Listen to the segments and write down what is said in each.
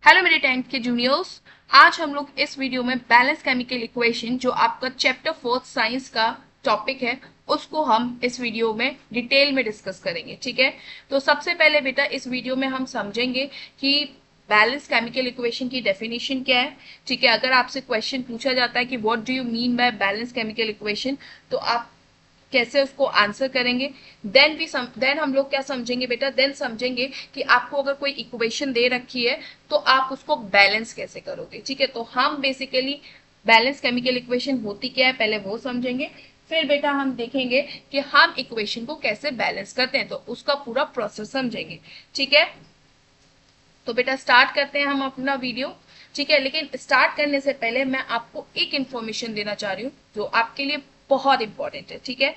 Hello मेरे 10th के juniors. आज हम लोग इस वीडियो में बैलेंस केमिकल इक्वेशन जो आपका चैप्टर 4 साइंस का टॉपिक है उसको हम इस वीडियो में डिटेल में डिस्कस करेंगे। ठीक है, तो सबसे पहले बेटा इस वीडियो में हम समझेंगे कि बैलेंस केमिकल इक्वेशन की डेफिनेशन क्या है। ठीक है, अगर आपसे क्वेश्चन पूछा जाता है कि what do you mean by balance chemical equation, तो आप कैसे उसको आंसर करेंगे। देन हम लोग क्या समझेंगे बेटा, देन समझेंगे कि आपको अगर कोई इक्वेशन दे रखी है तो आप उसको बैलेंस कैसे करोगे। ठीक है, तो हम बेसिकली बैलेंस केमिकल इक्वेशन होती क्या है पहले वो समझेंगे, फिर बेटा हम देखेंगे कि हम इक्वेशन को कैसे बैलेंस करते हैं, तो उसका पूरा प्रोसेस समझेंगे। ठीक है, तो बेटा स्टार्ट करते हैं हम अपना वीडियो। ठीक है, लेकिन स्टार्ट करने से पहले मैं आपको एक इंफॉर्मेशन देना चाह रही हूँ जो आपके लिए बहुत इंपॉर्टेंट है। ठीक है,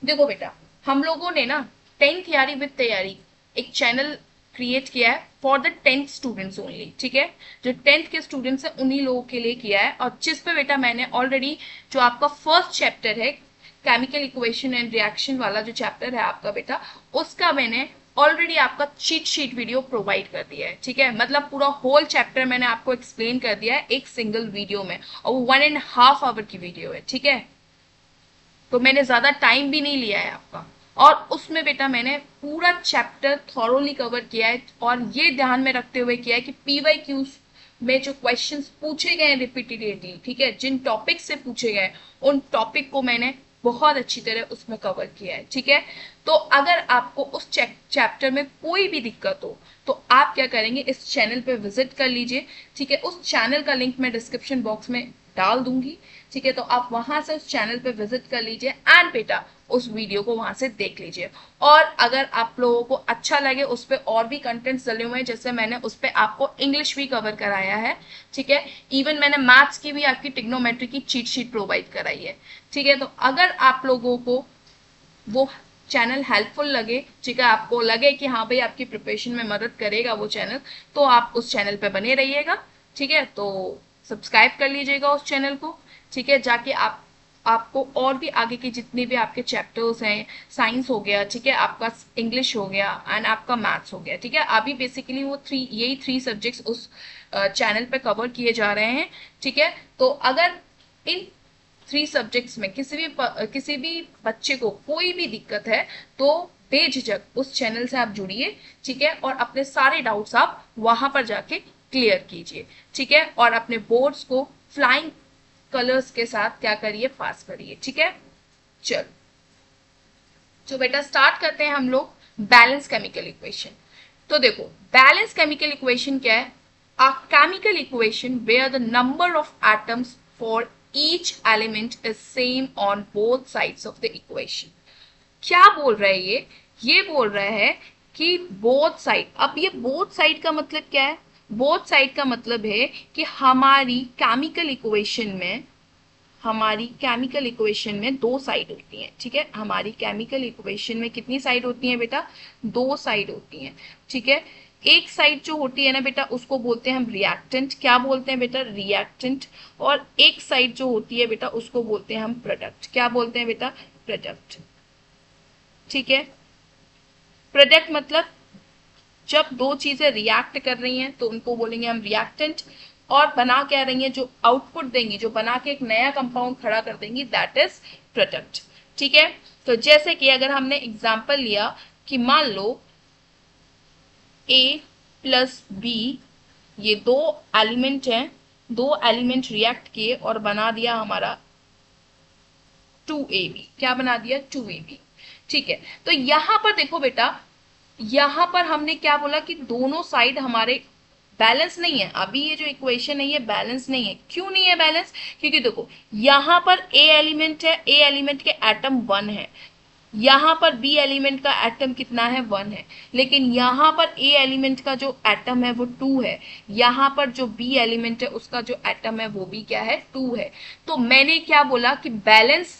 देखो बेटा, हम लोगों ने ना 10th यारी विद तैयारी एक चैनल क्रिएट किया है for the 10th students only. ठीक है, जो 10th के स्टूडेंट्स हैं उन्हीं लोगों के लिए किया है, और जिस पे बेटा मैंने ऑलरेडी जो आपका फर्स्ट चैप्टर है केमिकल इक्वेशन एंड रिएक्शन वाला जो चैप्टर है आपका बेटा, उसका मैंने ऑलरेडी आपका चीट शीट वीडियो प्रोवाइड कर दिया है। ठीक है, मतलब पूरा होल चैप्टर मैंने आपको एक्सप्लेन कर दिया है एक सिंगल वीडियो में, और वो 1.5 आवर की वीडियो है। ठीक है, तो मैंने ज्यादा टाइम भी नहीं लिया है आपका, और उसमें बेटा मैंने पूरा चैप्टर थॉरोली कवर किया है, और ये ध्यान में रखते हुए किया है कि पीवाई क्यूज में जो क्वेश्चंस पूछे गए हैं रिपीटेडली, ठीक है, जिन टॉपिक से पूछे गए उन टॉपिक को मैंने बहुत अच्छी तरह उसमें कवर किया है। ठीक है, तो अगर आपको उस चैप्टर में कोई भी दिक्कत हो तो आप क्या करेंगे, इस चैनल पे विजिट कर लीजिए। ठीक है, उस चैनल का लिंक मैं डिस्क्रिप्शन बॉक्स में डाल दूंगी। ठीक है, तो आप वहां से उस चैनल पे विजिट कर लीजिए एंड बेटा उस वीडियो को वहां से देख लीजिए। और अगर आप लोगों को अच्छा लगे, उस पर और भी कंटेंट्स डले हुए हैं, जैसे मैंने उस पर आपको इंग्लिश भी कवर कराया है। ठीक है, इवन मैंने मैथ्स की भी आपकी ट्रिग्नोमेट्री की चीट शीट प्रोवाइड कराई है। ठीक है, तो अगर आप लोगों को वो चैनल हेल्पफुल लगे, ठीक है, आपको लगे कि हाँ भाई आपकी प्रिपरेशन में मदद करेगा वो चैनल, तो आप उस चैनल पे बने रहिएगा। ठीक है, तो सब्सक्राइब कर लीजिएगा उस चैनल को। ठीक है, जाके आपको और भी आगे के जितने भी आपके चैप्टर्स हैं, साइंस हो गया, ठीक है, आपका इंग्लिश हो गया एंड आपका मैथ्स हो गया। ठीक है, अभी बेसिकली वो यही 3 सब्जेक्ट्स उस चैनल पे कवर किए जा रहे हैं। ठीक है, तो अगर इन 3 सब्जेक्ट्स में किसी भी बच्चे को कोई भी दिक्कत है तो बेझिझक उस चैनल से आप जुड़िए। ठीक है, और अपने सारे डाउट्स आप वहां पर जाके क्लियर कीजिए। ठीक है, और अपने बोर्ड्स को फ्लाइंग कलर्स के साथ क्या करिए, पास करिए। ठीक है, चल तो बेटा स्टार्ट करते हैं हम लोग बैलेंस केमिकल इक्वेशन। तो देखो बैलेंस केमिकल इक्वेशन क्या है, a chemical equation where the number of atoms for each element is same on both sides of the equation। क्या बोल रहा है ये बोल रहा है कि बोथ साइड, अब ये बोथ साइड का मतलब क्या है, बोथ साइड का मतलब है कि हमारी केमिकल इक्वेशन में 2 साइड होती हैं। ठीक है, हमारी केमिकल इक्वेशन में कितनी साइड होती हैं बेटा, 2 साइड होती हैं। ठीक है, एक साइड जो होती है ना बेटा उसको बोलते हैं हम रिएक्टेंट। क्या बोलते हैं बेटा, रिएक्टेंट। और एक साइड जो होती है बेटा उसको बोलते हैं हम प्रोडक्ट। क्या बोलते हैं बेटा, प्रोडक्ट। ठीक है, प्रोडक्ट मतलब जब दो चीजें रिएक्ट कर रही हैं तो उनको बोलेंगे हम रिएक्टेंट, और बना क्या रही हैं, जो आउटपुट देंगी, जो बना के एक नया कंपाउंड खड़ा कर देंगी, दैट इज प्रोडक्ट। ठीक है, तो जैसे कि अगर हमने एग्जांपल लिया कि मान लो ए प्लस बी, ये 2 एलिमेंट हैं, 2 एलिमेंट रिएक्ट किए और बना दिया हमारा 2ab। क्या बना दिया, 2ab। ठीक है, तो यहां पर देखो बेटा, यहां पर हमने क्या बोला कि दोनों साइड हमारे बैलेंस नहीं है। अभी ये जो इक्वेशन है ये बैलेंस नहीं है। क्यों नहीं है बैलेंस, क्योंकि देखो यहां पर ए एलिमेंट है, ए एलिमेंट के एटम 1 है, यहां पर बी एलिमेंट का एटम कितना है, 1 है, लेकिन यहां पर ए एलिमेंट का जो एटम है वो 2 है, यहां पर जो बी एलिमेंट है उसका जो एटम है वो भी क्या है, 2 है। तो मैंने क्या बोला कि बैलेंस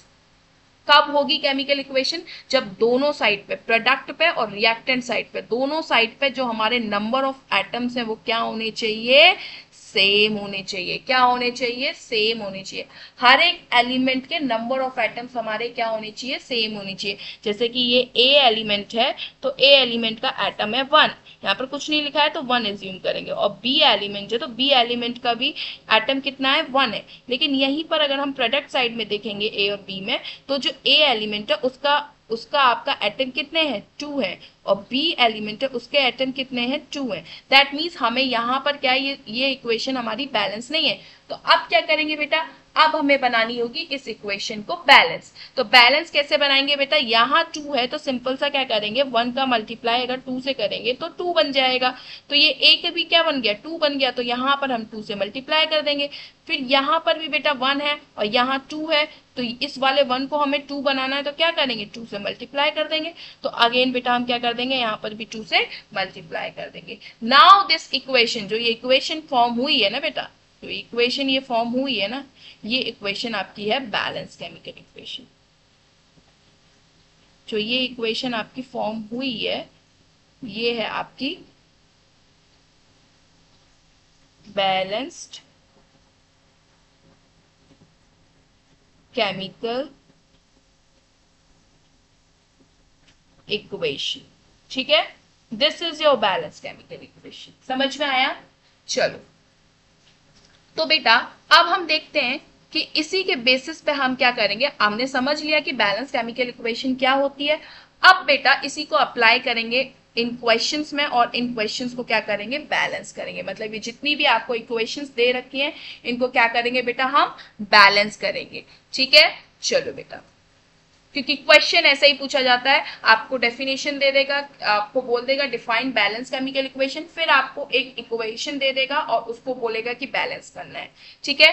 कब होगी केमिकल इक्वेशन? जब दोनों साइड पे, प्रोडक्ट पे और रिएक्टेंट साइड पे, दोनों साइड पे जो हमारे नंबर ऑफ एटम्स हैं वो क्या होने चाहिए? सेम होने चाहिए। क्या होने चाहिए? सेम होने चाहिए। हर एक एलिमेंट के नंबर ऑफ एटम्स हमारे क्या होने चाहिए? सेम होने चाहिए। जैसे कि ये ए एलिमेंट है तो ए एलिमेंट का एटम है 1, यहाँ पर कुछ नहीं लिखा है तो 1 एज्यूम करेंगे। और बी एलिमेंट है तो बी एलिमेंट का भी एटम कितना है? 1 है। लेकिन यहीं पर अगर हम प्रोडक्ट साइड में देखेंगे ए और बी में, तो जो ए एलिमेंट है उसका उसका आपका एटम कितने हैं? 2 है। और बी एलिमेंट है उसके एटम कितने हैं? 2 है। दैट मीन्स हमें यहाँ पर क्या, ये इक्वेशन हमारी बैलेंस नहीं है। तो अब क्या करेंगे बेटा? अब हमें बनानी होगी इस इक्वेशन को बैलेंस। तो बैलेंस कैसे बनाएंगे बेटा? यहाँ 2 है तो सिंपल सा क्या करेंगे, 1 का मल्टीप्लाई अगर 2 से करेंगे तो 2 बन जाएगा। तो ये ए के भी क्या बन गया? 2 बन गया। तो यहाँ पर हम 2 से मल्टीप्लाई कर देंगे। फिर यहाँ पर भी बेटा 1 है और यहाँ 2 है, तो इस वाले 1 को हमें 2 बनाना है तो क्या करेंगे? 2 से मल्टीप्लाई कर देंगे। तो अगेन बेटा हम क्या कर देंगे? यहाँ पर भी 2 से मल्टीप्लाई कर देंगे। नाउ दिस इक्वेशन, जो ये इक्वेशन फॉर्म हुई है ना बेटा, जो इक्वेशन ये फॉर्म हुई है ना, ये इक्वेशन आपकी है बैलेंस केमिकल इक्वेशन। जो ये इक्वेशन आपकी फॉर्म हुई है ये है आपकी बैलेंस्ड केमिकल इक्वेशन। ठीक है, this is your balance chemical equation. समझ में आया? चलो तो बेटा अब हम देखते हैं कि इसी के बेसिस पे हम क्या करेंगे। हमने समझ लिया कि बैलेंस केमिकल इक्वेशन क्या होती है। अब बेटा इसी को अप्लाई करेंगे इन क्वेश्चंस में और इन क्वेश्चंस को क्या करेंगे? बैलेंस करेंगे। मतलब ये जितनी भी आपको इक्वेशंस दे रखी हैं इनको क्या करेंगे बेटा? हम बैलेंस करेंगे। ठीक है, चलो बेटा, क्योंकि क्वेश्चन ऐसा ही पूछा जाता है, आपको डेफिनेशन दे देगा, आपको बोल देगा डिफाइन बैलेंस केमिकल इक्वेशन, फिर आपको एक इक्वेशन दे देगा और उसको बोलेगा कि बैलेंस करना है। ठीक है,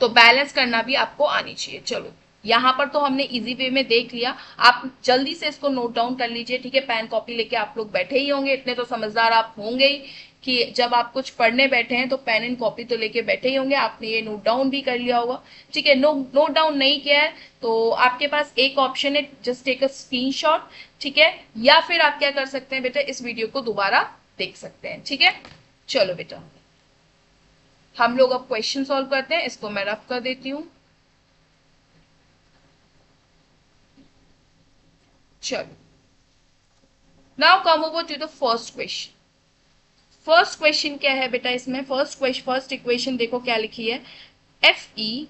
तो बैलेंस करना भी आपको आनी चाहिए। चलो यहाँ पर तो हमने इजी वे में देख लिया, आप जल्दी से इसको नोट डाउन कर लीजिए। ठीक है, पेन कॉपी लेके आप लोग बैठे ही होंगे, इतने तो समझदार आप होंगे ही कि जब आप कुछ पढ़ने बैठे हैं तो पेन एंड कॉपी तो लेके बैठे ही होंगे। आपने ये नोट डाउन भी कर लिया होगा। ठीक है, नोट डाउन नहीं किया है तो आपके पास एक ऑप्शन है, जस्ट टेक अ स्क्रीनशॉट। ठीक है, या फिर आप क्या कर सकते हैं बेटा, इस वीडियो को दोबारा देख सकते हैं। ठीक है, चलो बेटा हम लोग अब क्वेश्चन सॉल्व करते हैं। इसको मैं रफ कर देती हूँ। चलो now come over to the first question. First question क्या है बेटा? इसमें फर्स्ट इक्वेशन देखो क्या लिखी है, Fe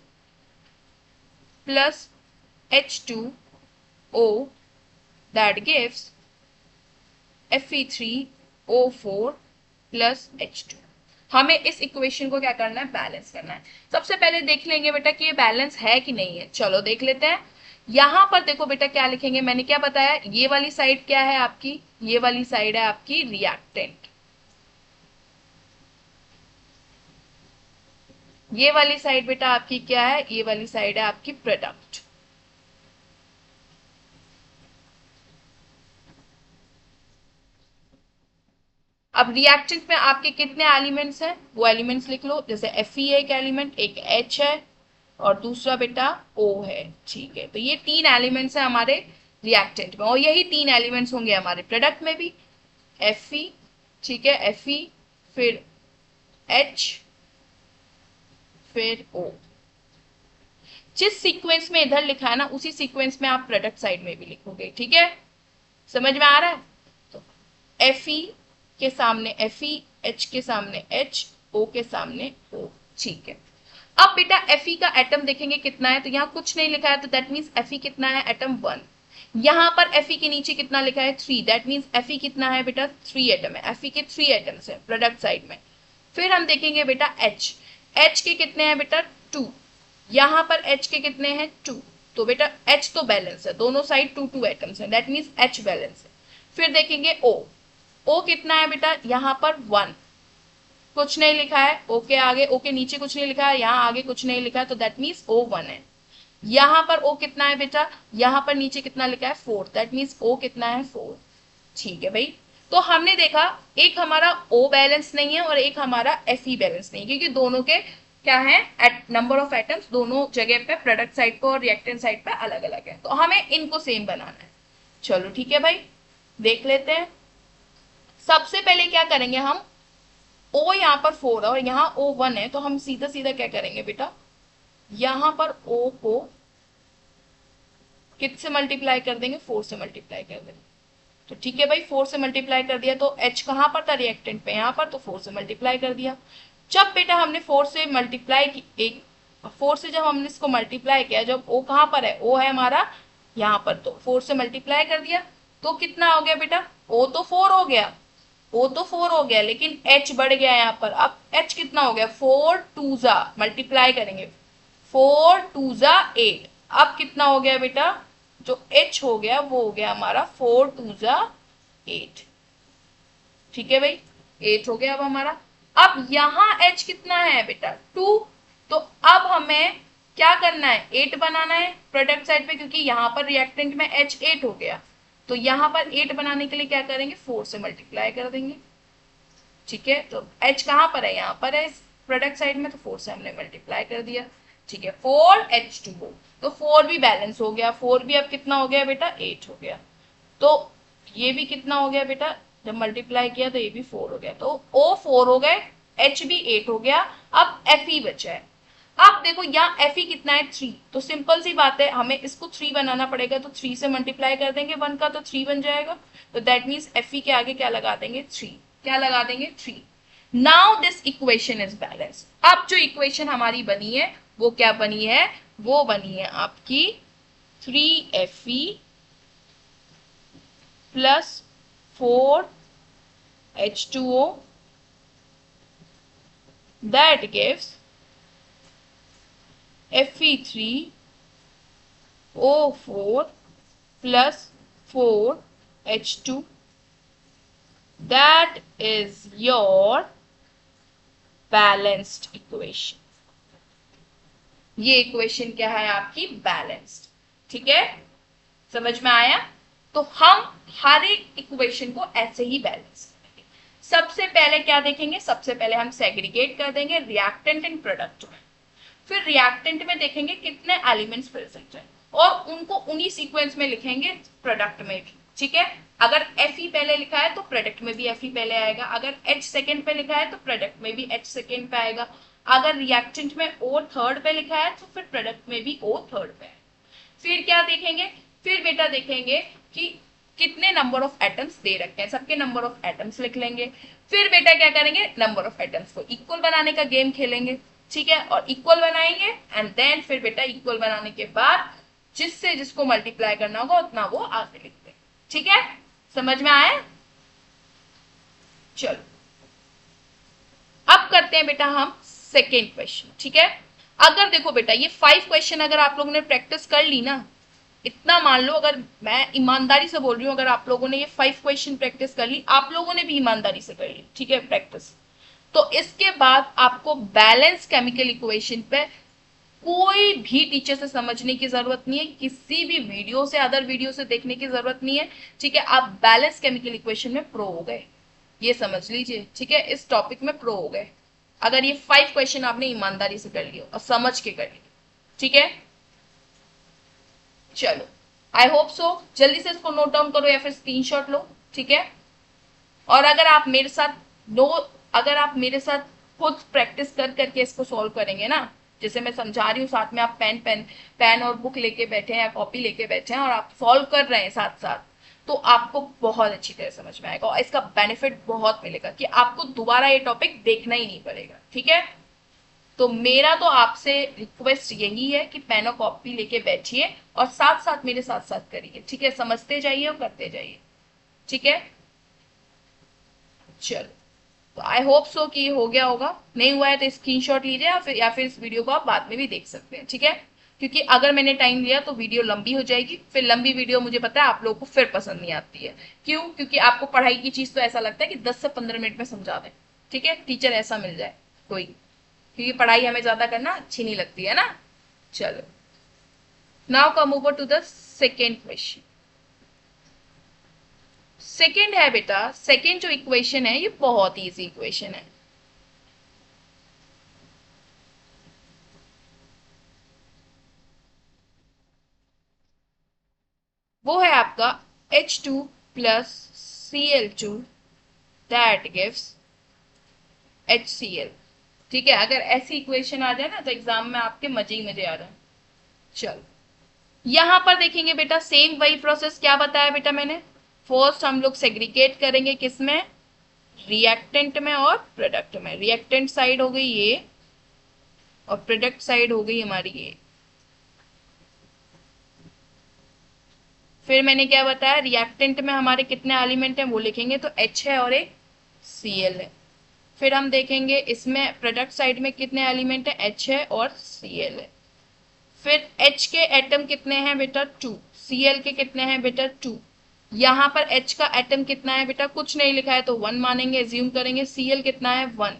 plus H2O that gives Fe3O4 plus H2। हमें इस इक्वेशन को क्या करना है? बैलेंस करना है। सबसे पहले देख लेंगे बेटा कि ये बैलेंस है कि नहीं है। चलो देख लेते हैं। यहां पर देखो बेटा क्या लिखेंगे, मैंने क्या बताया, ये वाली साइड क्या है आपकी? ये वाली साइड है आपकी रिएक्टेंट, ये वाली साइड बेटा आपकी क्या है? ये वाली साइड है आपकी प्रोडक्ट। अब रिएक्टेंट में आपके कितने एलिमेंट्स हैं वो एलिमेंट्स लिख लो। जैसे Fe एक एलिमेंट, एक H है और दूसरा बेटा O है। ठीक है, तो ये 3 एलिमेंट्स हैं हमारे रिएक्टेंट में और यही 3 एलिमेंट्स होंगे हमारे प्रोडक्ट में भी। Fe, ठीक है, Fe फिर H फिर O। जिस सीक्वेंस में इधर लिखा है ना उसी सीक्वेंस में आप प्रोडक्ट साइड में भी लिखोगे। ठीक है, समझ में आ रहा है? तो Fe के सामने Fe, H के सामने H, O के सामने O। ठीक है, अब बेटा Fe का एटम देखेंगे कितना है, तो यहाँ कुछ नहीं लिखा है तो दैट मीन्स Fe कितना है? एटम 1। यहाँ पर Fe के नीचे कितना लिखा है? 3। दैट मीन्स Fe कितना है बेटा? 3 एटम है। Fe के 3 एटम्स है प्रोडक्ट साइड में। फिर हम देखेंगे बेटा H के कितने हैं बेटा? 2। यहाँ पर H के कितने हैं? 2। तो बेटा H तो बैलेंस है, दोनों साइड 2 एटम्स है, दैट मीन्स H बैलेंस है। फिर देखेंगे O कितना है बेटा? यहाँ पर 1, कुछ नहीं लिखा है। O के आगे, O के नीचे कुछ नहीं लिखा है, यहाँ आगे कुछ नहीं लिखा है, तो दैट मीन्स O 1 है। यहाँ पर O कितना है बेटा? यहाँ पर नीचे कितना लिखा है? 4, दैट मीन्स O कितना है? 4। ठीक है भाई, तो हमने देखा एक हमारा O बैलेंस नहीं है और एक हमारा Fe बैलेंस नहीं है, क्योंकि दोनों के क्या है, एट नंबर ऑफ एटम्स दोनों जगह पे, प्रोडक्ट साइड पे और रिएक्टेंट साइड पे अलग अलग है, तो हमें इनको सेम बनाना है। चलो ठीक है भाई, देख लेते हैं। सबसे पहले क्या करेंगे हम, ओ यहाँ पर 4 है और यहाँ ओ 1 है, तो हम सीधा सीधा क्या करेंगे बेटा, यहाँ पर ओ को किस से मल्टीप्लाई कर देंगे, 4 से मल्टीप्लाई कर देंगे। तो ठीक है भाई, 4 से मल्टीप्लाई कर दिया, तो H कहाँ पर था, रिएक्टेंट पे यहाँ पर, तो 4 से मल्टीप्लाई कर दिया। जब बेटा हमने 4 से मल्टीप्लाई की, एक 4 से जब हमने इसको मल्टीप्लाई किया, जब O कहाँ पर है, O है हमारा यहाँ पर, तो 4 से मल्टीप्लाई कर दिया, तो कितना हो गया बेटा, O तो 4 हो गया, O तो 4 हो गया, लेकिन H बढ़ गया यहाँ पर। अब H कितना हो गया, 4 2 जा, मल्टीप्लाई करेंगे, 4 2 जा 8। अब कितना हो गया बेटा, जो H हो गया वो हो गया हमारा 4 2 जा 8। ठीक है भाई, 8 हो गया अब हमारा। अब यहाँ H कितना है बेटा, 2। तो अब हमें क्या करना है, 8 बनाना है प्रोडक्ट साइड पे, क्योंकि यहाँ पर रिएक्टेंट में H 8 हो गया, तो यहाँ पर 8 बनाने के लिए क्या करेंगे, 4 से मल्टीप्लाई कर देंगे। ठीक है, तो H कहाँ पर है, यहाँ पर है प्रोडक्ट साइड में, तो 4 से हमने मल्टीप्लाई कर दिया। ठीक है, 4H2O, तो 4 भी बैलेंस हो गया, 4 भी अब कितना हो गया बेटा, 8 हो गया। तो ये भी कितना हो गया बेटा, जब मल्टीप्लाई किया तो ये भी 4 हो गया, तो O 4 हो गए, H भी 8 हो गया। अब Fe बचा है। अब देखो यहाँ Fe कितना है, 3, तो सिंपल सी बात है, हमें इसको 3 बनाना पड़ेगा, तो 3 से मल्टीप्लाई कर देंगे 1 का, तो 3 बन जाएगा। तो दैट मीन्स Fe के आगे क्या लगा देंगे, 3। क्या लगा देंगे, 3। Now this equation is balance. अब जो इक्वेशन हमारी बनी है वो क्या बनी है, वो बनी है आपकी 3Fe plus 4H2O, that gives Fe3O4 plus 4H2, that is your balanced equation। ये इक्वेशन क्या है आपकी, बैलेंस्ड। ठीक है, समझ में आया। तो हम हर एक इक्वेशन को ऐसे ही बैलेंस करेंगे। सबसे पहले क्या देखेंगे, सबसे पहले हम सेग्रीगेट कर देंगे रिएक्टेंट एंड प्रोडक्ट में, फिर रिएक्टेंट में देखेंगे कितने एलिमेंट्स प्रेजेंट है, और उनको उन्हीं सीक्वेंस में लिखेंगे प्रोडक्ट में भी। ठीक है, अगर Fe पहले लिखा है तो प्रोडक्ट में भी Fe पहले आएगा, अगर H सेकेंड पे लिखा है तो प्रोडक्ट में भी H सेकेंड पे आएगा, अगर रिएक्टेंट में O थर्ड पे लिखा है तो फिर प्रोडक्ट में भी O थर्ड पे आएगा। फिर क्या देखेंगे, फिर बेटा देखेंगे कि कितने नंबर ऑफ एटम्स दे रखे हैं, सबके नंबर ऑफ एटम्स लिख लेंगे। फिर बेटा क्या करेंगे, नंबर ऑफ एटम्स को इक्वल बनाने का गेम खेलेंगे। ठीक है, और इक्वल बनाएंगे, एंड देन फिर बेटा इक्वल बनाने के बाद जिससे जिसको मल्टीप्लाई करना होगा उतना वो आगे लिख देंगे। ठीक है, समझ में आया। चलो अब करते हैं बेटा हम सेकेंड क्वेश्चन। ठीक है, अगर देखो बेटा ये 5 क्वेश्चन अगर आप लोगों ने प्रैक्टिस कर ली ना, इतना मान लो, अगर मैं ईमानदारी से बोल रही हूँ, अगर आप लोगों ने ये 5 क्वेश्चन प्रैक्टिस कर ली, आप लोगों ने भी ईमानदारी से कर ली, ठीक है, प्रैक्टिस, तो इसके बाद आपको बैलेंस केमिकल इक्वेशन पे कोई भी टीचर से समझने की जरूरत नहीं है, किसी भी वीडियो से, अदर वीडियो से देखने की जरूरत नहीं है। ठीक है, आप बैलेंस केमिकल इक्वेशन में प्रो हो गए, ये समझ लीजिए। ठीक है, इस टॉपिक में प्रो हो गए अगर ये 5 क्वेश्चन आपने ईमानदारी से कर लिए और समझ के कर लिए। ठीक है, चलो आई होप सो, जल्दी से इसको नोट डाउन करो या फिर स्क्रीनशॉट लो। ठीक है, और अगर आप मेरे साथ अगर आप मेरे साथ खुद प्रैक्टिस कर करके इसको सॉल्व करेंगे ना, जैसे मैं समझा रही हूँ, साथ में आप पेन और बुक लेके बैठे हैं या कॉपी लेके बैठे हैं और आप सॉल्व कर रहे हैं साथ साथ, तो आपको बहुत अच्छी तरह समझ में आएगा और इसका बेनिफिट बहुत मिलेगा कि आपको दोबारा ये टॉपिक देखना ही नहीं पड़ेगा। ठीक है, तो मेरा तो आपसे रिक्वेस्ट यही है कि पेन और कॉपी लेके बैठिए और साथ साथ मेरे साथ साथ करिए। ठीक है, समझते जाइए और करते जाइए। ठीक है, चलो, तो आई होप सो कि हो गया होगा, नहीं हुआ है तो स्क्रीनशॉट लीजिए या फिर इस वीडियो को आप बाद में भी देख सकते हैं। ठीक है, क्योंकि अगर मैंने टाइम लिया तो वीडियो लंबी हो जाएगी, फिर लंबी वीडियो मुझे पता है आप लोगों को फिर पसंद नहीं आती है। क्यों, क्योंकि आपको पढ़ाई की चीज तो ऐसा लगता है कि 10 से 15 मिनट में समझा दें। ठीक है, टीचर ऐसा मिल जाए कोई, क्योंकि पढ़ाई हमें ज्यादा करना अच्छी नहीं लगती है ना। चलो, now come over to the second question. Second है बेटा, सेकेंड जो इक्वेशन है ये बहुत इजी इक्वेशन है। वो है आपका H2 plus Cl2 that gives HCl। ठीक है, अगर ऐसी इक्वेशन आ जाए ना तो एग्जाम में आपके मजे ही मजे आ जाए। चलो यहां पर देखेंगे बेटा, सेम वही प्रोसेस क्या बताया बेटा मैंने। फर्स्ट हम लोग सेग्रीगेट करेंगे किसमें, रिएक्टेंट में और प्रोडक्ट में। रिएक्टेंट साइड हो गई ये और प्रोडक्ट साइड हो गई हमारी ये। फिर मैंने क्या बताया, रिएक्टेंट में हमारे कितने एलिमेंट हैं वो लिखेंगे, तो H है और एक Cl है। फिर हम देखेंगे इसमें प्रोडक्ट साइड में कितने एलिमेंट है, H है और Cl है। फिर H के एटम कितने हैं बेटा, 2। Cl के कितने हैं बेटा, 2। यहाँ पर H का एटम कितना है बेटा, कुछ नहीं लिखा है तो 1 मानेंगे, एज्यूम करेंगे। Cl कितना है, 1।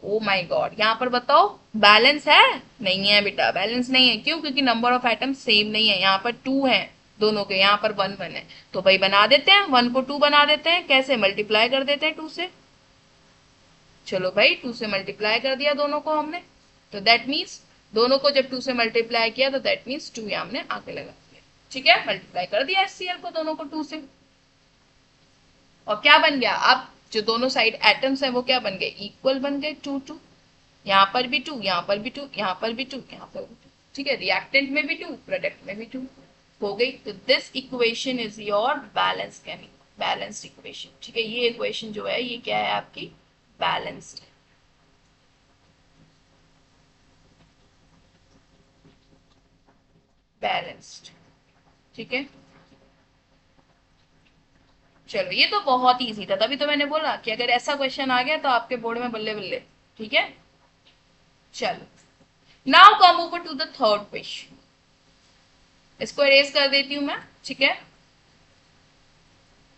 ओ माय गॉड, यहाँ पर बताओ बैलेंस है, नहीं है बेटा, बैलेंस नहीं है। क्यों, क्योंकि नंबर ऑफ एटम सेम नहीं है। यहाँ पर 2 है दोनों के, यहाँ पर 1 1 है। तो भाई बना देते हैं, 1 को 2 बना देते हैं। कैसे, मल्टीप्लाई कर देते हैं 2 से। चलो भाई 2 से मल्टीप्लाई कर दिया दोनों को हमने, तो दैट मीन्स दोनों को जब 2 से मल्टीप्लाई किया तो दैट मीन्स 2 यहाँ हमने आगे लगा दिया। ठीक है, मल्टीप्लाई कर दिया HCl को दोनों को 2 से। और क्या बन गया, अब जो दोनों साइड एटम्स है वो क्या बन गए, इक्वल बन गए, 2 2। यहाँ पर भी 2, यहाँ पर भी 2, यहाँ पर भी 2, यहाँ पर भी 2। ठीक है, रिएक्टेंट में भी 2, प्रोडक्ट में भी 2 हो गई। तो this equation is your balance chemical balanced equation. ठीक है, ये इक्वेशन जो है ये क्या है आपकी, बैलेंस्ड है। बैलेंस्ड, ठीक है। चलो ये तो बहुत इजी था, तभी तो मैंने बोला कि अगर ऐसा क्वेश्चन आ गया तो आपके बोर्ड में बल्ले बल्ले। ठीक है, चलो now come over to the third question. इसको इरेज कर देती हूं मैं। ठीक है,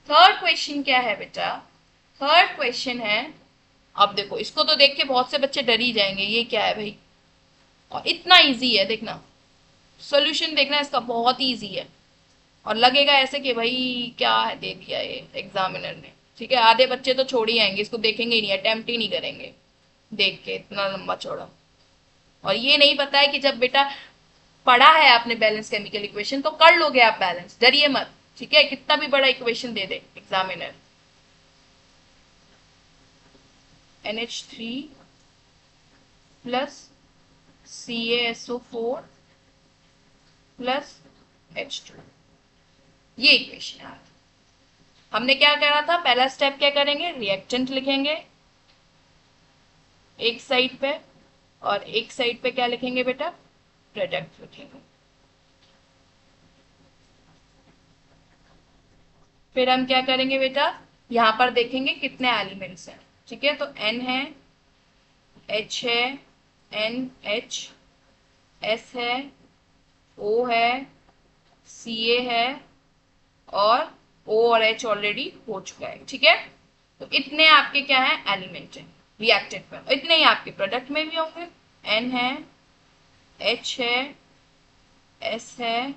थर्ड क्वेश्चन क्या है बेटा, थर्ड क्वेश्चन है, अब देखो इसको तो देख के बहुत से बच्चे डर ही जाएंगे, ये क्या है भाई, और इतना इजी है, देखना सॉल्यूशन देखना इसका, बहुत इजी है। और लगेगा ऐसे कि भाई क्या है दे दिया ये एग्जामिनर ने। ठीक है, आधे बच्चे तो छोड़ ही आएंगे, इसको देखेंगे ही नहीं, अटेम्प्ट ही नहीं करेंगे देख के इतना लंबा चौड़ा। और ये नहीं पता है कि जब बेटा पढ़ा है आपने बैलेंस केमिकल इक्वेशन तो कर लोगे आप बैलेंस, डरिए मत। ठीक है, कितना भी बड़ा इक्वेशन दे दे examiner. NH3 plus CaSO4 plus H2, ये इक्वेशन है। हमने क्या करा था, पहला स्टेप क्या करेंगे, रिएक्टेंट लिखेंगे एक साइड पे, और एक साइड पे क्या लिखेंगे बेटा, प्रोडक्ट लिखेंगे। फिर हम क्या करेंगे बेटा, यहां पर देखेंगे कितने एलिमेंट्स हैं। ठीक है, तो N है, H है, NH, S है, O है, Ca है, और O और H ऑलरेडी हो चुका है। ठीक है, तो इतने आपके क्या है, एलिमेंट है रिएक्टेंट में। इतने ही आपके प्रोडक्ट में भी होंगे, N है, H है, S है,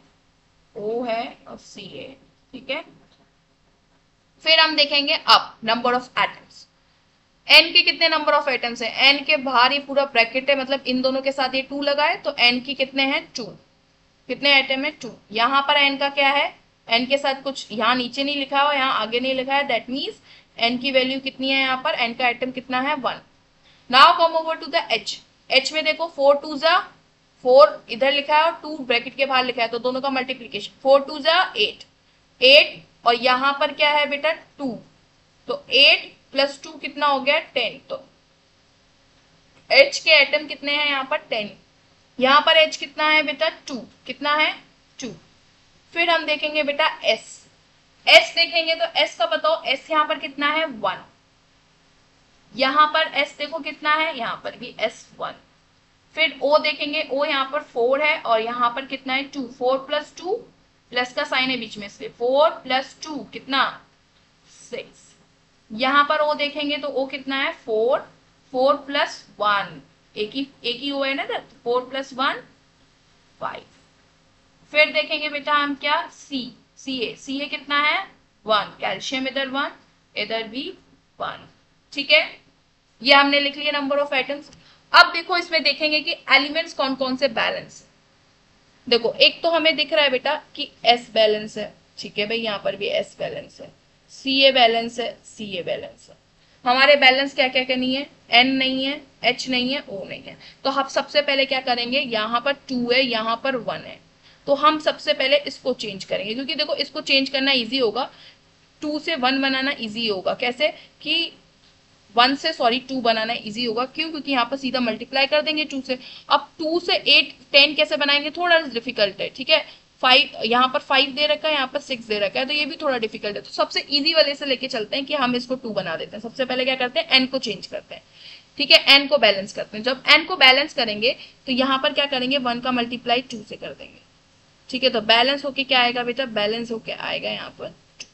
O है और C है। ठीक है, फिर हम देखेंगे अब नंबर ऑफ एटम्स। एन के कितने नंबर ऑफ एटम्स है, एन के बाहर ये पूरा ब्रैकेट है, मतलब इन दोनों के साथ ये 2 लगा है, तो एन की कितने हैं, 2। कितने एटम है, 2। यहाँ पर एन का क्या है, एन के साथ कुछ यहाँ नीचे नहीं लिखा हुआ, यहाँ आगे नहीं लिखा है, दैट मीन्स एन की वैल्यू कितनी है, यहाँ पर एन का एटम कितना है, 1। Now come over to the H. H में देखो 4 2 जा 4 इधर लिखा है और 2 ब्रैकेट के बाहर लिखा है, तो दोनों का मल्टीप्लीकेशन, 4 2 जा 8 8, और यहाँ पर क्या है बेटा 2, तो 8 प्लस 2 कितना हो गया, 10। तो H के एटम कितने हैं यहाँ पर, 10। यहाँ पर H कितना है बेटा, 2। कितना है, 2। फिर हम देखेंगे बेटा S। S देखेंगे तो S का बताओ, S यहाँ पर कितना है, 1। यहाँ पर S देखो कितना है, यहाँ पर भी S 1। फिर O देखेंगे, O यहाँ पर 4 है और यहाँ पर कितना है, 2। 4 प्लस 2, प्लस का साइन है बीच में, इसलिए 4 प्लस 2 कितना, 6। यहाँ पर O देखेंगे तो O कितना है, 4 4 प्लस 1, एक ही O है ना, तो 4 प्लस 1 5। फिर देखेंगे बेटा हम क्या, Ca कितना है, 1। कैल्शियम इधर 1, इधर भी 1। ठीक है, ये हमने लिख लिया नंबर ऑफ एटम्स। अब देखो इसमें देखेंगे कि एलिमेंट्स कौन कौन से बैलेंस है। देखो एक तो हमें दिख रहा है बेटा कि S बैलेंस है, ठीक है भाई, यहाँ पर भी S बैलेंस है, Ca बैलेंस है, Ca बैलेंस है। हमारे बैलेंस क्या क्या करनी है, N नहीं है, H नहीं है, O नहीं है। तो हम सबसे पहले क्या करेंगे, यहाँ पर 2 है, यहाँ पर 1 है, तो हम सबसे पहले इसको चेंज करेंगे, क्योंकि देखो इसको चेंज करना इजी होगा, 2 से 1 बनाना इजी होगा। कैसे कि 1 से सॉरी 2 बनाना इजी होगा, क्यों, क्योंकि यहाँ पर सीधा मल्टीप्लाई कर देंगे 2 से। अब 2 से 8 10 कैसे बनाएंगे, थोड़ा डिफिकल्ट है, ठीक है। 5 यहाँ पर 5 दे रखा है, यहाँ पर 6 दे रखा है, तो ये भी थोड़ा डिफिकल्ट है। तो सबसे इजी वाले से लेके चलते हैं कि हम इसको 2 बना देते हैं। सबसे पहले क्या करते हैं, एन को चेंज करते हैं, ठीक है, एन को बैलेंस करते हैं। जब एन को बैलेंस करेंगे तो यहाँ पर क्या करेंगे, 1 का मल्टीप्लाई 2 से कर देंगे, ठीक है। तो बैलेंस होके क्या आएगा बेटा, बैलेंस होके आएगा यहाँ पर 2।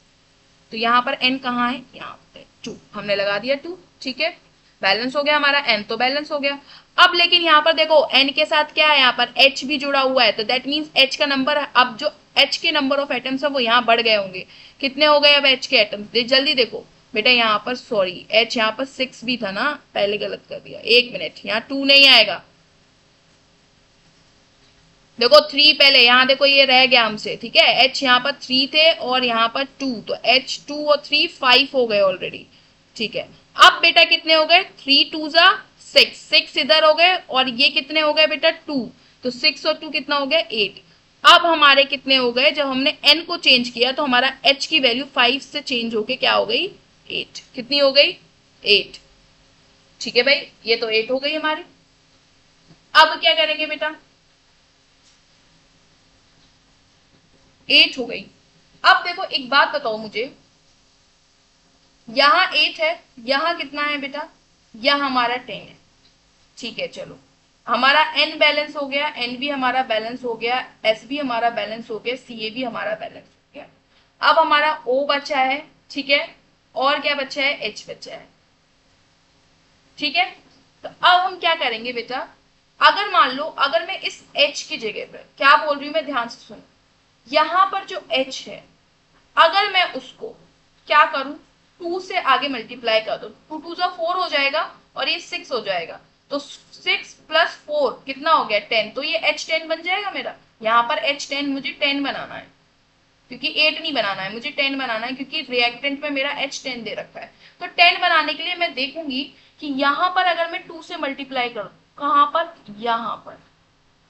तो यहाँ पर एन कहाँ है, यहाँ पे 2, हमने लगा दिया 2, ठीक है। बैलेंस हो गया हमारा एन, तो बैलेंस हो गया। अब लेकिन यहाँ पर देखो एन के साथ क्या है, यहाँ पर एच भी जुड़ा हुआ है, तो दैट मीन्स एच का नंबर, अब जो एच के नंबर ऑफ एटम्स है वो यहाँ बढ़ गए होंगे। कितने हो गए अब एच के एटम्स, जल्दी देखो बेटा, यहाँ पर सॉरी एच यहाँ पर 6 भी था ना, पहले गलत कर दिया, 1 मिनट, यहाँ 2 नहीं आएगा, देखो 3 पहले, यहाँ देखो ये रह गया हमसे, ठीक है। एच यहाँ पर 3 थे और यहाँ पर 2, तो एच 2 और 3 5 हो गए ऑलरेडी, ठीक है। अब बेटा कितने हो गए, 3 2 जा 6, 6 इधर हो गए, और ये कितने हो गए बेटा 2, तो 6 और 2 कितना हो गया 8। अब हमारे कितने हो गए, जब हमने n को चेंज किया तो हमारा h की वैल्यू 5 से चेंज होके क्या हो गई 8, कितनी हो गई 8, ठीक है भाई, ये तो 8 हो गई हमारी। अब क्या करेंगे बेटा, 8 हो गई। अब देखो एक बात बताओ मुझे, यहां 8 है, यहां कितना है बेटा, यह हमारा 10 है, ठीक है। चलो हमारा n बैलेंस हो गया, n भी हमारा बैलेंस हो गया, s भी हमारा बैलेंस हो गया, ca भी हमारा बैलेंस हो गया। अब हमारा o बचा है, ठीक है, और क्या बचा है, h बचा है, ठीक है। तो अब हम क्या करेंगे बेटा, अगर मान लो अगर मैं इस h की जगह पर क्या बोल रही हूं मैं, ध्यान से सुनो, यहां पर जो h है अगर मैं उसको क्या करूं, 2 से आगे मल्टीप्लाई कर दो, 2 2 जा 4 हो जाएगा और ये 6 हो जाएगा, तो 6 प्लस 4 कितना हो गया 10, तो ये h10 बन जाएगा मेरा। यहाँ पर h10 मुझे 10 बनाना है, क्योंकि 8 नहीं बनाना है, मुझे 10 बनाना है, क्योंकि रिएक्टेंट में मेरा h10 दे रखा है। तो 10 बनाने के लिए मैं देखूंगी कि यहाँ पर अगर मैं 2 से मल्टीप्लाई करूं, कहां पर, यहाँ पर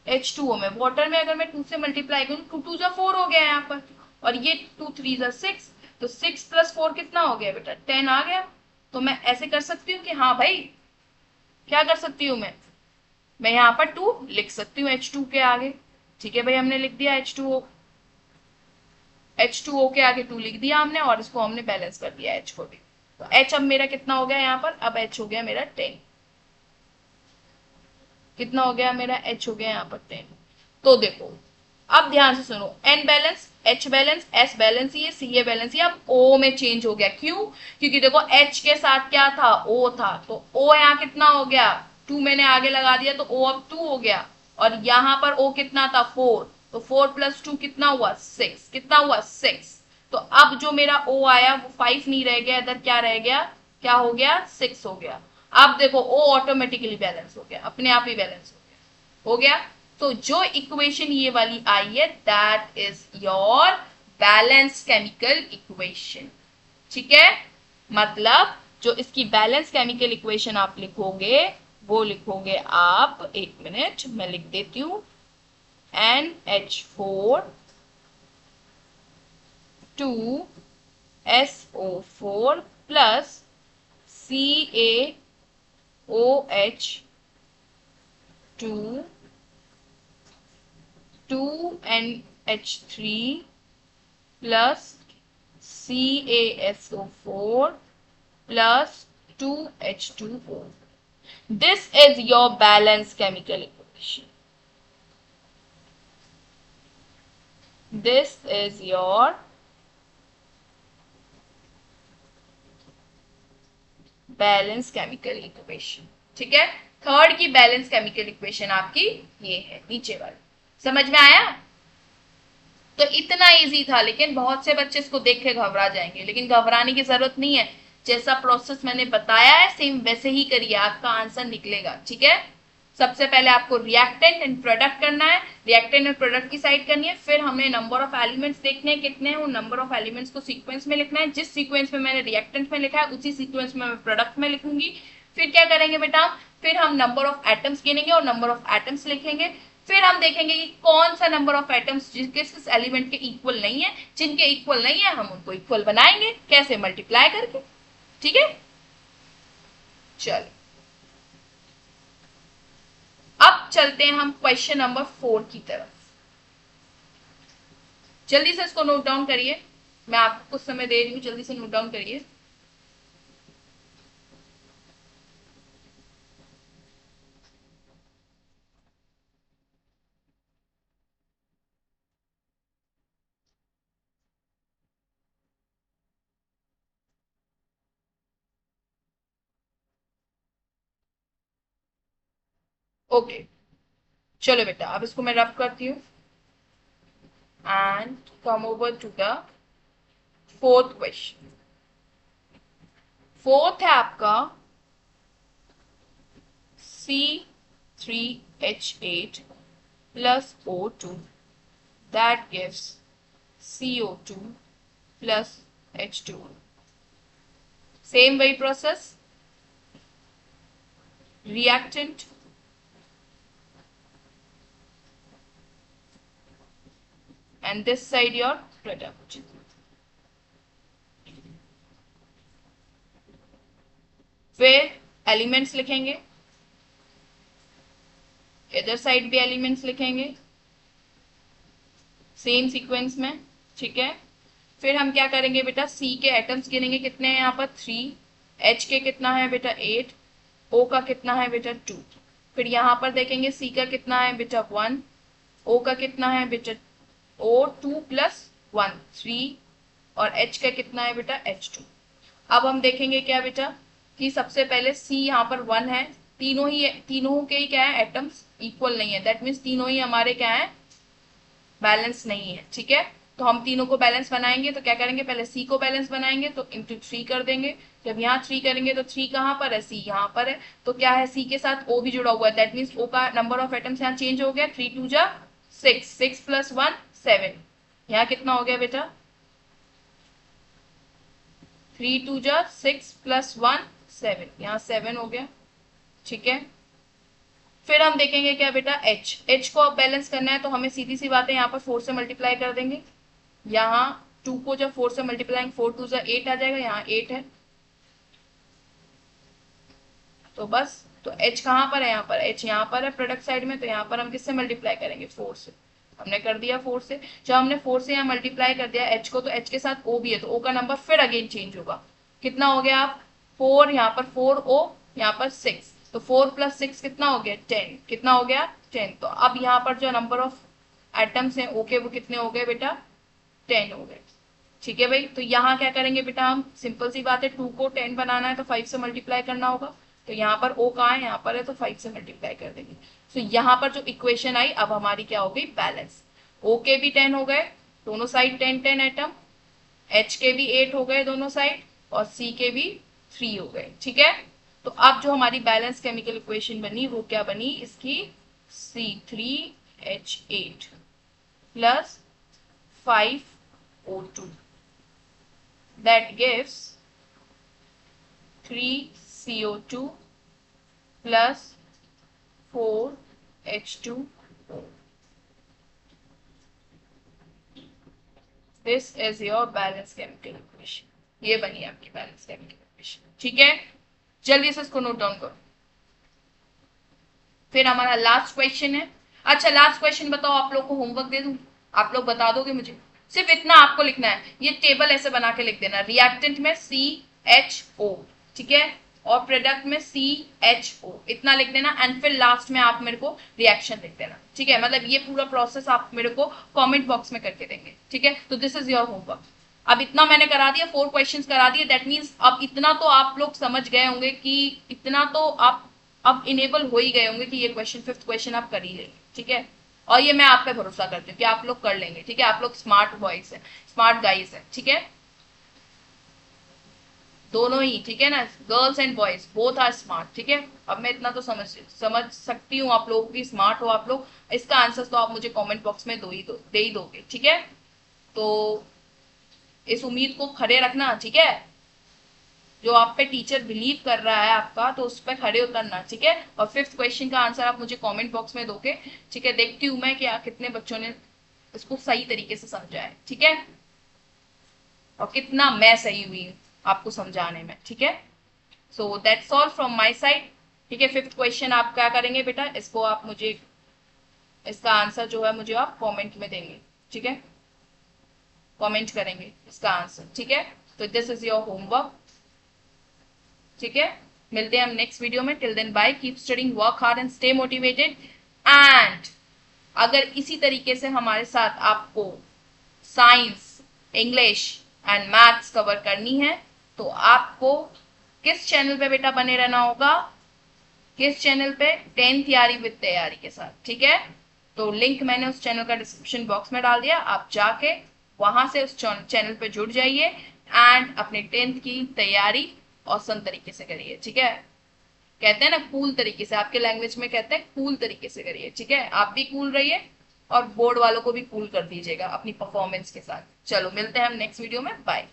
H2O में, वाटर में अगर मैं 2 से मल्टीप्लाई करूं, 2 2 जा 4 हो गया यहाँ पर, और ये 2 3 जा 6, तो 6 प्लस 4 कितना हो गया बेटा 10 आ गया। तो मैं ऐसे कर सकती हूँ कि हाँ भाई, क्या कर सकती हूँ मैं यहाँ पर 2 लिख सकती हूँ H2 के आगे, ठीक है भाई, हमने लिख दिया H2O के आगे 2 लिख दिया हमने, और इसको हमने बैलेंस कर दिया H को भी। तो H अब मेरा कितना हो गया यहाँ पर, अब H हो गया मेरा 10, कितना हो गया मेरा h हो गया यहाँ पर 10। तो देखो अब ध्यान से सुनो, n balance, h balance, s balance, ये ca बैलेंस, ये अब o में चेंज हो गया, क्यों, क्योंकि देखो h के साथ क्या था, o था, तो o यहाँ कितना हो गया 2, मैंने आगे लगा दिया तो o अब 2 हो गया, और यहाँ पर o कितना था 4, तो 4 प्लस 2 कितना हुआ 6, कितना हुआ 6। तो अब जो मेरा o आया वो 5 नहीं रह गया, इधर क्या रह गया, क्या हो गया 6 हो गया। अब देखो o ऑटोमेटिकली बैलेंस हो गया, अपने आप ही बैलेंस हो गया। तो जो इक्वेशन ये वाली आई है that is your balance chemical equation, ठीक है। मतलब जो इसकी बैलेंस केमिकल इक्वेशन आप लिखोगे वो लिखोगे आप, एक मिनट मैं लिख देती हूं, NH4 2SO4 plus CaOH 2NH3 plus CaSO4 plus 2H2O. This is your balanced chemical equation. This is your balance chemical equation, ठीक है। थर्ड की बैलेंस केमिकल इक्वेशन आपकी ये है नीचे वाली, समझ में आया। तो इतना इजी था, लेकिन बहुत से बच्चे इसको देख के घबरा जाएंगे, लेकिन घबराने की जरूरत नहीं है, जैसा प्रोसेस मैंने बताया है सेम वैसे ही करिए, आपका आंसर निकलेगा, ठीक है। सबसे पहले आपको रिएक्टेंट एंड प्रोडक्ट करना है, रिएक्टेंट एंड प्रोडक्ट की साइड करनी है, फिर हमें नंबर ऑफ एलिमेंट्स देखने हैं कितने हैं, उन नंबर ऑफ एलिमेंट्स को सीक्वेंस में लिखना है, जिस सीक्वेंस में मैंने रिएक्टेंट में लिखा है उसी सीक्वेंस में मैं प्रोडक्ट में लिखूंगी। फिर क्या करेंगे बेटा, फिर हम नंबर ऑफ एटम्स गिनेंगे और नंबर ऑफ एटम्स लिखेंगे। फिर हम देखेंगे कि कौन सा नंबर ऑफ एटम्स किस एलिमेंट के इक्वल नहीं है, जिनके इक्वल नहीं है हम उनको इक्वल बनाएंगे, कैसे, मल्टीप्लाई करके। ठीक है, चलो अब चलते हैं हम क्वेश्चन नंबर 4 की तरफ। जल्दी से इसको नोट डाउन करिए, मैं आपको कुछ समय दे रही हूं, जल्दी से नोट डाउन करिए। ओके, चलो बेटा अब इसको मैं रब करती हूँ and come over to the fourth question. Fourth है आपका C3H8 plus O2 that gives CO2 plus H2O. Same way process, reactant and this side your product. फिर एलिमेंट्स लिखेंगे, इधर साइड भी एलिमेंट्स लिखेंगे सेम सीक्वेंस में। ठीक है, फिर हम क्या करेंगे बेटा, C के एटम्स गिनेंगे, कितने हैं यहाँ पर 3, H के कितना है बेटा 8, O का कितना है बेटा 2। फिर यहाँ पर देखेंगे C का कितना है बेटा 1, O का कितना है बेटा O2 प्लस 1 3 और H का कितना है बेटा H2। अब हम देखेंगे क्या बेटा कि सबसे पहले C यहाँ पर 1 है, तीनों के ही क्या है एटम्स इक्वल नहीं है, दैट मीन्स तीनों ही हमारे क्या है बैलेंस नहीं है। ठीक है, तो हम तीनों को बैलेंस बनाएंगे तो क्या करेंगे, पहले C को बैलेंस बनाएंगे तो इंटू 3 कर देंगे। जब यहाँ 3 करेंगे तो 3 कहाँ पर है, C यहाँ पर है, तो क्या है C के साथ O भी जुड़ा हुआ है, दैट मीन्स O का नंबर ऑफ एटम्स यहाँ चेंज हो गया, 3 2 जा 6, 6 प्लस 1 7। यहाँ कितना हो गया बेटा 3 2 जा 6 प्लस 1 7, यहाँ 7 हो गया। ठीक है, फिर हम देखेंगे क्या बेटा H को अब बैलेंस करना है तो हमें सीधी सी बात है यहाँ पर 4 से मल्टीप्लाई कर देंगे। यहाँ 2 को जब 4 से मल्टीप्लाई 4 2 8 आ जाएगा, यहाँ 8 है तो बस। तो H कहाँ पर है, यहाँ पर H यहाँ पर है प्रोडक्ट साइड में, तो यहाँ पर हम किससे मल्टीप्लाई करेंगे 4 से। हमने कर दिया 4 से, जब हमने 4 से यहाँ मल्टीप्लाई कर दिया H को, तो H के साथ O भी है तो O का नंबर फिर अगेन चेंज होगा। कितना हो गया आप 4, यहाँ पर 4O, यहाँ पर 6, तो 4 प्लस 6 कितना हो गया 10, कितना हो गया 10। तो अब यहाँ पर जो नंबर ऑफ एटम्स हैं ओके वो कितने हो गए बेटा 10 हो गए। ठीक है भाई, तो यहाँ क्या करेंगे बेटा, हम सिंपल सी बात है 2 को 10 बनाना है तो 5 से मल्टीप्लाई करना होगा, तो यहाँ पर O कहाँ है, यहाँ पर है तो 5 से मल्टीप्लाई कर देंगे। तो यहाँ पर जो इक्वेशन आई अब हमारी क्या हो गई बैलेंस, O के भी 10 हो गए दोनों साइड 10 10 एटम, H के भी 8 हो गए दोनों साइड और C के भी 3 हो गए। ठीक है, तो अब जो हमारी बैलेंस केमिकल इक्वेशन बनी वो क्या बनी इसकी, C3H8 plus 5O2 that gives 3CO2 plus 4H2O. This is your balanced chemical equation. ये बनी आपकी बैलेंस केमिकल इक्वेशन। ठीक है, जल्दी से इसको नोट डाउन करो। फिर हमारा लास्ट क्वेश्चन है। अच्छा लास्ट क्वेश्चन बताओ, आप लोग को होमवर्क दे दूं, आप लोग बता दोगे मुझे, सिर्फ इतना आपको लिखना है, ये टेबल ऐसे बना के लिख देना, रिएक्टेंट में CHO, ठीक है, और प्रोडक्ट में CHO, इतना लिख देना एंड फिर लास्ट में आप मेरे को रिएक्शन लिख देना। ठीक है, मतलब ये पूरा प्रोसेस आप मेरे को कमेंट बॉक्स में करके देंगे। ठीक है, तो दिस इज योर होमवर्क। अब इतना मैंने करा दिया, 4 क्वेश्चंस करा दिए, दैट मीन्स अब इतना तो आप लोग समझ गए होंगे कि इतना तो आप अब इनेबल हो ही गए होंगे कि ये क्वेश्चन 5th क्वेश्चन आप कर ही लेंगे। ठीक है, और ये मैं आप पे भरोसा करती हूँ कि आप लोग कर लेंगे। ठीक है, आप लोग स्मार्ट बॉयज हैं, स्मार्ट गाइज हैं। ठीक है, दोनों ही, ठीक है ना, girls and boys both are smart, ठीक है। अब मैं इतना तो समझ सकती हूँ आप लोग भी स्मार्ट हो आप लोग। इसका आंसर तो आप मुझे कमेंट बॉक्स में दे ही दोगे, ठीक है। तो इस उम्मीद को खड़े रखना, ठीक है। जो आप पे टीचर बिलीव कर रहा है आपका, तो उस पर खड़े उतरना, ठीक है। और फिफ्थ क्वेश्चन का आंसर आप मुझे कमेंट बॉक्स में दोगे, ठीक है। देखती हूँ मैं कि कितने बच्चों ने इसको सही तरीके से समझा है, ठीक है, और कितना मैं सही हुई आपको समझाने में, ठीक है। So that's all from my side, ठीक है। फिफ्थ क्वेश्चन आप क्या करेंगे बेटा, इसको आप मुझे, इसका आंसर जो है मुझे आप कमेंट में देंगे, ठीक है, कमेंट करेंगे इसका आंसर, ठीक है। तो दिस इज योर होमवर्क, ठीक है। मिलते हैं हम नेक्स्ट वीडियो में। Till then bye, keep studying, work hard and stay motivated. And अगर इसी तरीके से हमारे साथ आपको science, English and maths cover करनी है, तो आपको किस चैनल पे बेटा बने रहना होगा, किस चैनल पे, 10th यारी विद तैयारी के साथ, ठीक है। तो लिंक मैंने उस चैनल का डिस्क्रिप्शन बॉक्स में डाल दिया, आप जाके वहां से उस चैनल पे जुड़ जाइए एंड अपने 10th की तैयारी औसम तरीके से करिए, ठीक है। कहते हैं ना कूल तरीके से, आपके लैंग्वेज में कहते हैं कूल तरीके से करिए, ठीक है। आप भी कूल रहिए और बोर्ड वालों को भी कूल कर दीजिएगा अपनी परफॉर्मेंस के साथ। चलो मिलते हैं हम नेक्स्ट वीडियो में, बाय।